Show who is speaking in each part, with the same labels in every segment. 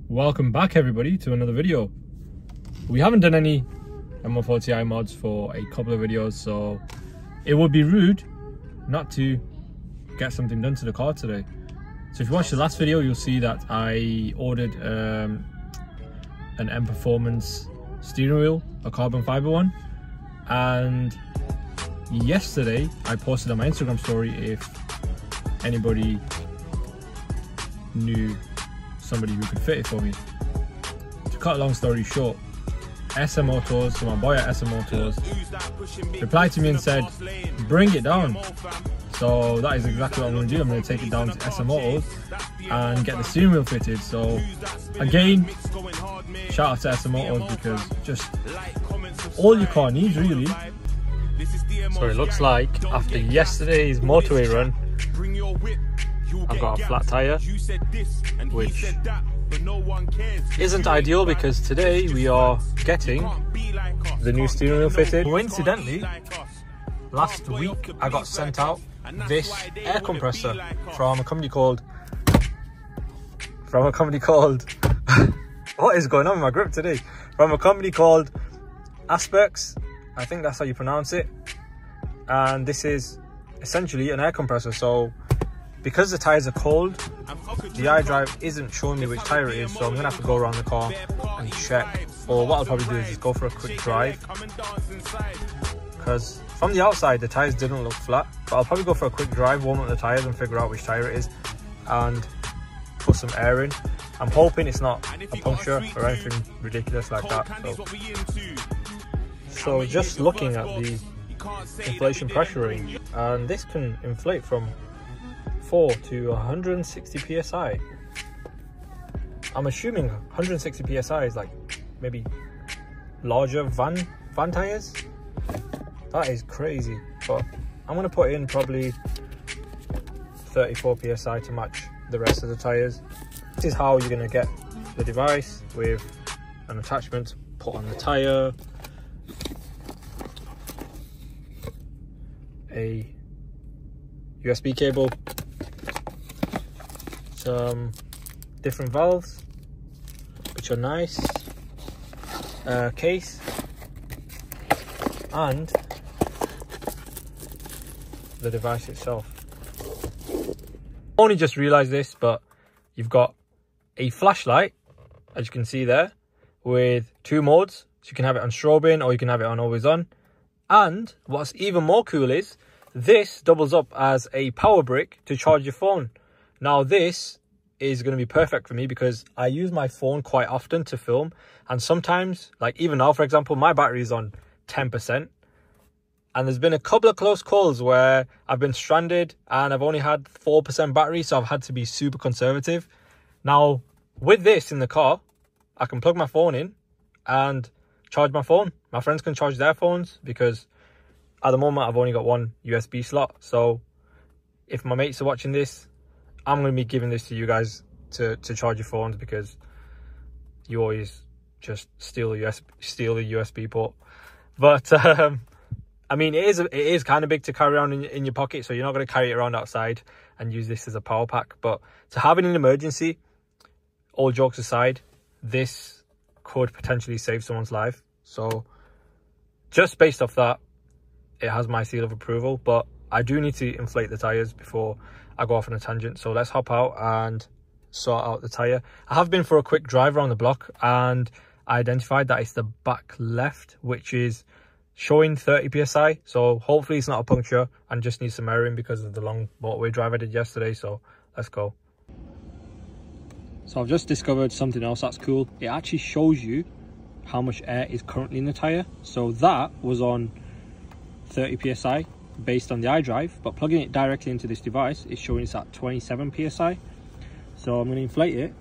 Speaker 1: Welcome back everybody to another video. We haven't done any M140i mods for a couple of videos, so it would be rude not to get something done to the car today. So if you watched the last video, you'll see that I ordered an M Performance steering wheel, a carbon fiber one, and yesterday I posted on my Instagram story if anybody knew somebody who could fit it for me. To cut a long story short, SM Autos, so my boy at SM Autos replied to me and said, bring it down. So that is exactly what I'm going to do. I'm going to take it down to SM Autos and get the steering wheel fitted. So again, shout out to SM Autos, because just all your car needs really. So it looks like after yesterday's motorway run, I've got a flat tyre, which isn't ideal because today we are getting the new steering wheel fitted. Coincidentally, last week I got sent out this air compressor from a company called what is going on with my grip today? From a company called Aperx, I think that's how you pronounce it. And this is essentially an air compressor. So because the tyres are cold, the iDrive isn't showing me which tyre it is, so I'm going to have to go around the car and check. Or what I'll probably do is just go for a quick drive, because from the outside the tyres didn't look flat, but I'll probably go for a quick drive, warm up the tyres and figure out which tyre it is and put some air in. I'm hoping it's not a puncture or anything ridiculous like that. So just looking at the inflation pressure range, and this can inflate from 4 to 160 psi. I'm assuming 160 psi is like maybe larger van tires. That is crazy, but I'm going to put in probably 34 psi to match the rest of the tires. This is how you're going to get the device, with an attachment put on the tire, a USB cable, some different valves which are nice, case, and the device itself. I only just realized this, but you've got a flashlight, as you can see there, with 2 modes. So you can have it on strobing or you can have it on always on. And what's even more cool is this doubles up as a power brick to charge your phone. Now this is going to be perfect for me because I use my phone quite often to film, and sometimes, like even now for example, my battery is on 10%, and there's been a couple of close calls where I've been stranded and I've only had 4% battery, so I've had to be super conservative. Now with this in the car, I can plug my phone in and charge my phone. My friends can charge their phones, because at the moment I've only got one USB slot. So if my mates are watching this, I'm going to be giving this to you guys to charge your phones, because you always just steal the USB port. But I mean, it is kind of big to carry around in your pocket, so you're not going to carry it around outside and use this as a power pack. But to have it in an emergency, all jokes aside, this could potentially save someone's life. So just based off that, it has my seal of approval. But I do need to inflate the tires before I go off on a tangent. So let's hop out and sort out the tire. I have been for a quick drive around the block, and I identified that it's the back left which is showing 30 psi. So hopefully it's not a puncture and just needs some air in because of the long motorway drive I did yesterday. So let's go. So I've just discovered something else that's cool. It actually shows you how much air is currently in the tire. So that was on 30 psi based on the iDrive, but plugging it directly into this device is showing it's at 27 psi. So I'm going to inflate it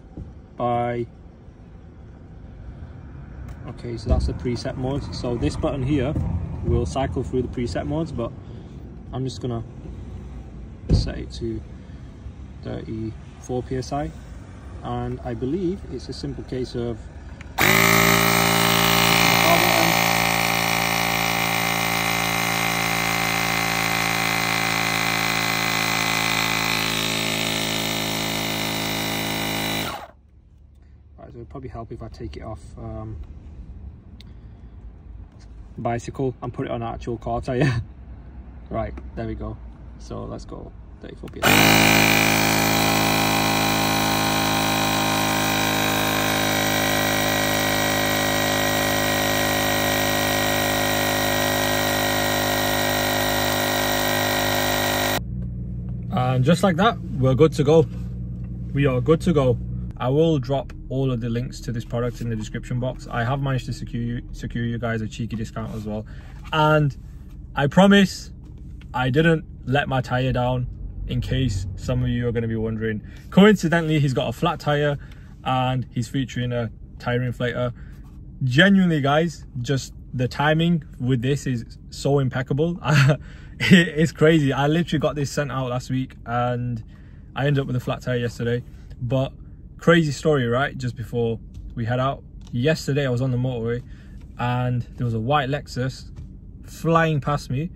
Speaker 1: by, okay, so that's the preset modes. So this button here will cycle through the preset modes, but I'm just going to set it to 34 psi, and I believe it's a simple case of Right, so it'll probably help if I take it off bicycle and put it on an actual car tire. Right, there we go. So let's go 34 PS. And just like that, we're good to go. We are good to go. I will drop all of the links to this product in the description box. I have managed to secure you guys a cheeky discount as well. And I promise I didn't let my tire down, in case some of you are going to be wondering. Coincidentally, he's got a flat tire and he's featuring a tire inflator. Genuinely, guys, just the timing with this is so impeccable. It's crazy. I literally got this sent out last week and I ended up with a flat tire yesterday. But crazy story, right? Just before we head out, yesterday I was on the motorway and there was a white Lexus flying past me.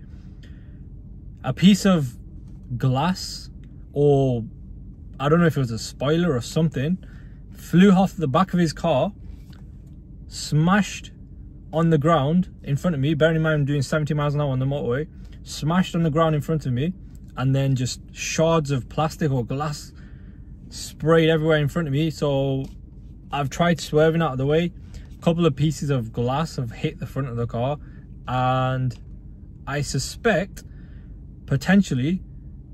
Speaker 1: A piece of glass, or I don't know if it was a spoiler or something, flew off the back of his car, smashed on the ground in front of me. Bearing in mind I'm doing 70 miles an hour on the motorway, smashed on the ground in front of me, and then just shards of plastic or glass sprayed everywhere in front of me. So I've tried swerving out of the way. A couple of pieces of glass have hit the front of the car, and I suspect potentially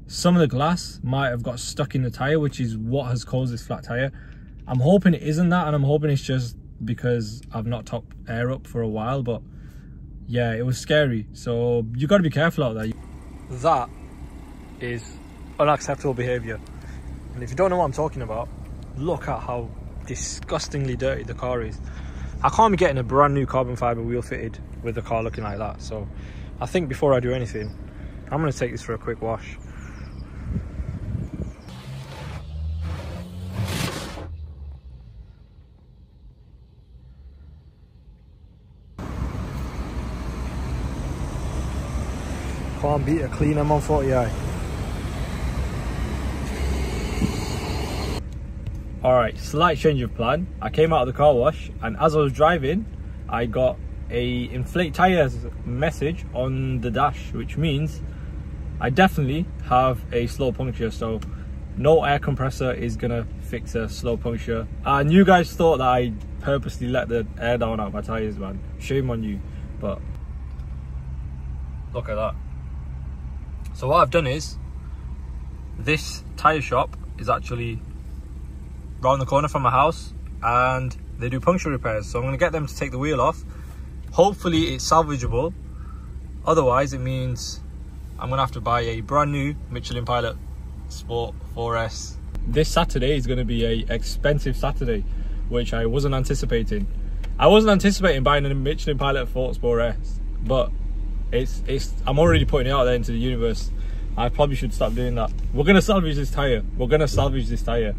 Speaker 1: some of the glass might have got stuck in the tire, which is what has caused this flat tire. I'm hoping it isn't that, and I'm hoping it's just because I've not topped air up for a while. But yeah, it was scary, so you got to be careful out there. That is unacceptable behavior, and if you don't know what I'm talking about, look at how disgustingly dirty the car is. I can't be getting a brand new carbon fiber wheel fitted with the car looking like that. So I think before I do anything, I'm going to take this for a quick wash. Can't beat a clean M140i. Alright, slight change of plan. I came out of the car wash, and as I was driving, I got a inflate tires message on the dash, which means I definitely have a slow puncture. So no air compressor is gonna fix a slow puncture. And you guys thought that I purposely let the air down out of my tires, man. Shame on you. But look at that. So what I've done is, this tire shop is actually round the corner from my house and they do puncture repairs. So I'm gonna get them to take the wheel off. Hopefully it's salvageable. Otherwise it means I'm gonna have to buy a brand new Michelin Pilot Sport 4S. This Saturday is gonna be a expensive Saturday, which I wasn't anticipating. I wasn't anticipating buying a Michelin Pilot Sport 4S, but I'm already putting it out there into the universe. I probably should stop doing that. We're gonna salvage this tire. We're gonna salvage this tire.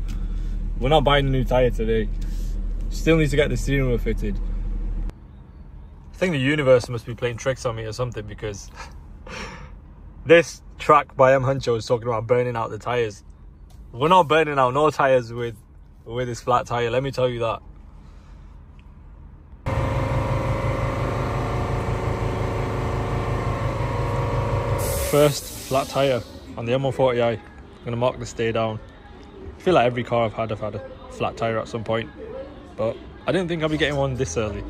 Speaker 1: We're not buying a new tire today. Still need to get the steering wheel fitted. I think the universe must be playing tricks on me or something, because this track by M Huncho is talking about burning out the tires. We're not burning out no tires with this flat tire, let me tell you that. First flat tire on the M140i. I'm gonna mark this day down. I feel like every car I've had a flat tire at some point, but I didn't think I'd be getting one this early.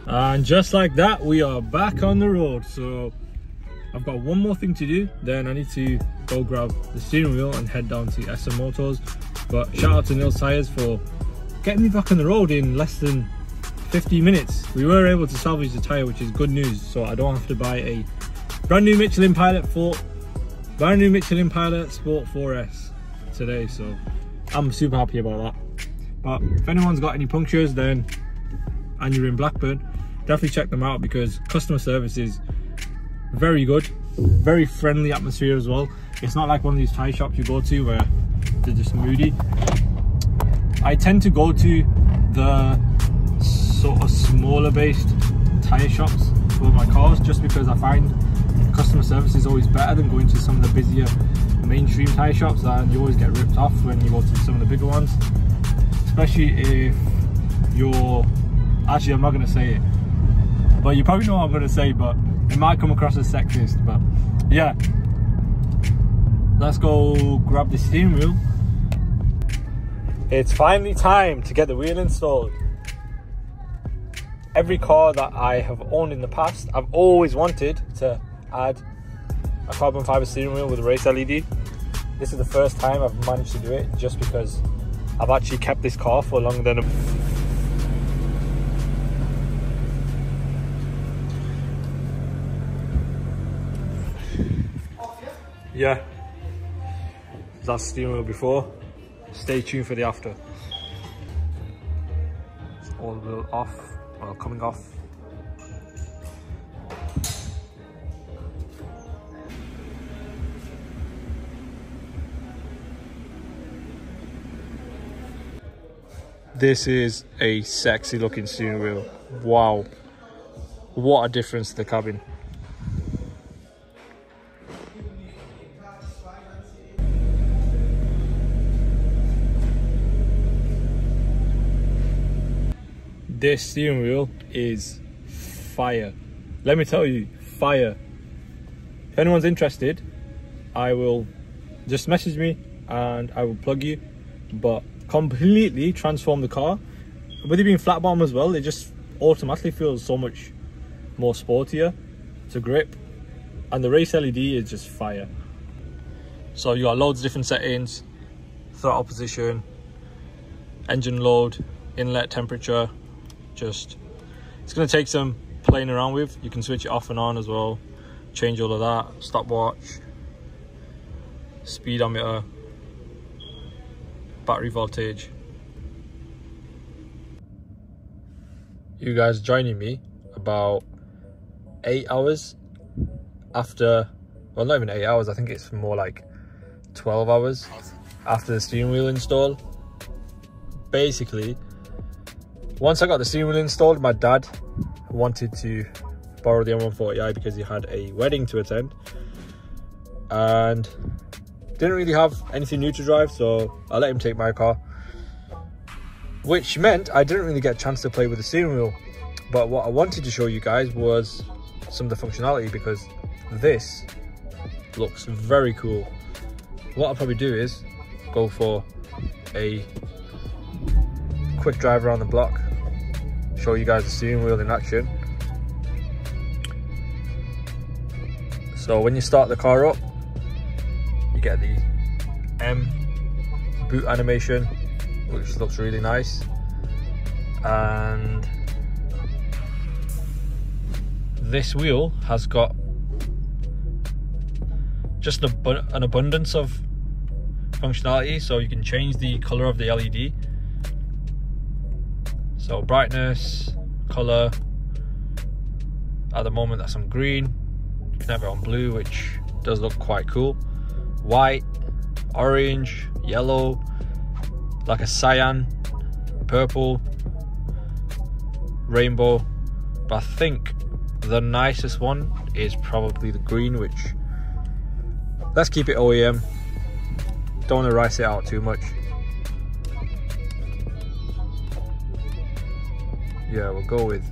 Speaker 1: And just like that, we are back on the road. So I've got one more thing to do, then I need to go grab the steering wheel and head down to SM Motors. But shout out to Nils Tires for getting me back on the road in less than 15 minutes. We were able to salvage the tire, which is good news, so I don't have to buy a brand new Michelin Pilot Sport 4S today. So I'm super happy about that. But if anyone's got any punctures then and you're in Blackburn, definitely check them out, because customer service is very good, very friendly atmosphere as well. It's not like one of these tire shops you go to where they're just moody. I tend to go to the sort of smaller based tire shops for my cars, just because I find customer service is always better than going to some of the busier mainstream tire shops, and you always get ripped off when you go to some of the bigger ones. especially if you're, actually I'm not going to say it, but you probably know what I'm going to say, but it might come across as sexist. But yeah, let's go grab the steering wheel. It's finally time to get the wheel installed. Every car that I have owned in the past, I've always wanted to add a carbon fiber steering wheel with a race LED. This is the first time I've managed to do it, just because I've actually kept this car for longer than yeah, that's the steering wheel before. Stay tuned for the after. It's all wheel off, well, coming off. This is a sexy looking steering wheel. Wow, what a difference to the cabin. This steering wheel is fire. Let me tell you, fire. If anyone's interested, I will just message me and I will plug you. But completely transform the car. With it being flat bottom as well, it just automatically feels so much more sportier to grip, and the race LED is just fire. So you got loads of different settings: throttle position, engine load, inlet temperature. Just, it's going to take some playing around with. You can switch it off and on as well, change all of that, stopwatch, speedometer, battery voltage. You guys joining me about 8 hours after, well, not even 8 hours, I think it's more like 12 hours after the steering wheel install. Basically, once I got the steering wheel installed, my dad wanted to borrow the M140i because he had a wedding to attend and didn't really have anything new to drive, so I let him take my car, which meant I didn't really get a chance to play with the steering wheel. But what I wanted to show you guys was some of the functionality, because this looks very cool. What I'll probably do is go for a quick drive around the block, show you guys the steering wheel in action. So when you start the car up, you get the M boot animation, which looks really nice, and this wheel has got just an abundance of functionality. So you can change the color of the LED, so brightness, color. At the moment that's on green. You can have it on blue, which does look quite cool. White, orange, yellow, like a cyan, purple, rainbow. But I think the nicest one is probably the green, which, let's keep it OEM. Don't want to rice it out too much. Yeah, we'll go with,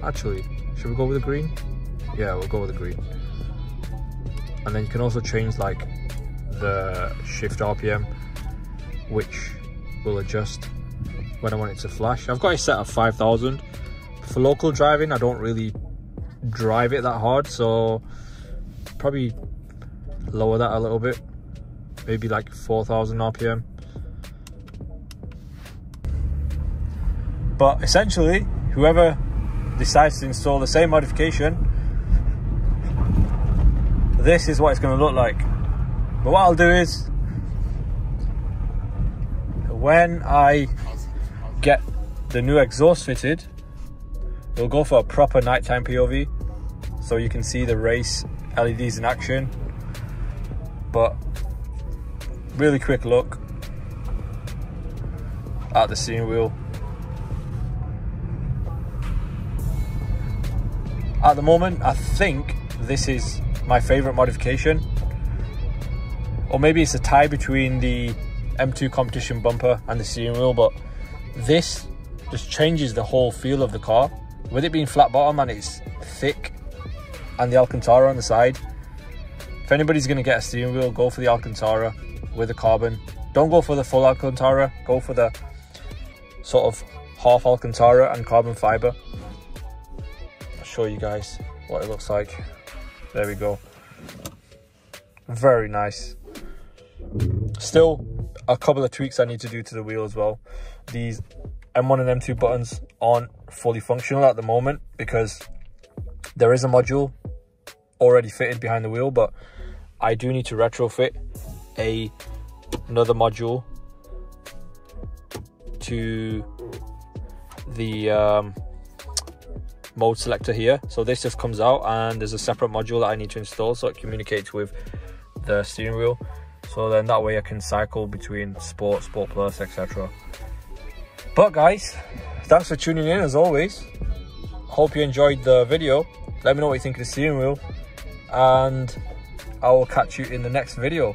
Speaker 1: actually, should we go with the green? Yeah, we'll go with the green. And then you can also change like the shift RPM, which will adjust when I want it to flash. I've got it set at 5,000. For local driving, I don't really drive it that hard, so probably lower that a little bit, maybe like 4,000 RPM. But essentially, whoever decides to install the same modification, this is what it's going to look like. But what I'll do is, when I get the new exhaust fitted, we'll go for a proper nighttime POV, so you can see the race LEDs in action. But really quick look at the steering wheel. At the moment, I think this is my favorite modification, or maybe it's a tie between the M2 competition bumper and the steering wheel, but this just changes the whole feel of the car. With it being flat bottom and it's thick, and the Alcantara on the side, if anybody's going to get a steering wheel, go for the Alcantara with the carbon. Don't go for the full Alcantara, go for the sort of half Alcantara and carbon fibre. I'll show you guys what it looks like. There we go. Very nice. Still a couple of tweaks I need to do to the wheel as well. These M1 and M2 buttons aren't fully functional at the moment because there is a module already fitted behind the wheel, but I do need to retrofit another module to the mode selector here. So this just comes out and there's a separate module that I need to install so it communicates with the steering wheel. So then that way I can cycle between Sport, Sport Plus, etc. But guys, thanks for tuning in as always. Hope you enjoyed the video. Let me know what you think of the steering wheel, and I will catch you in the next video.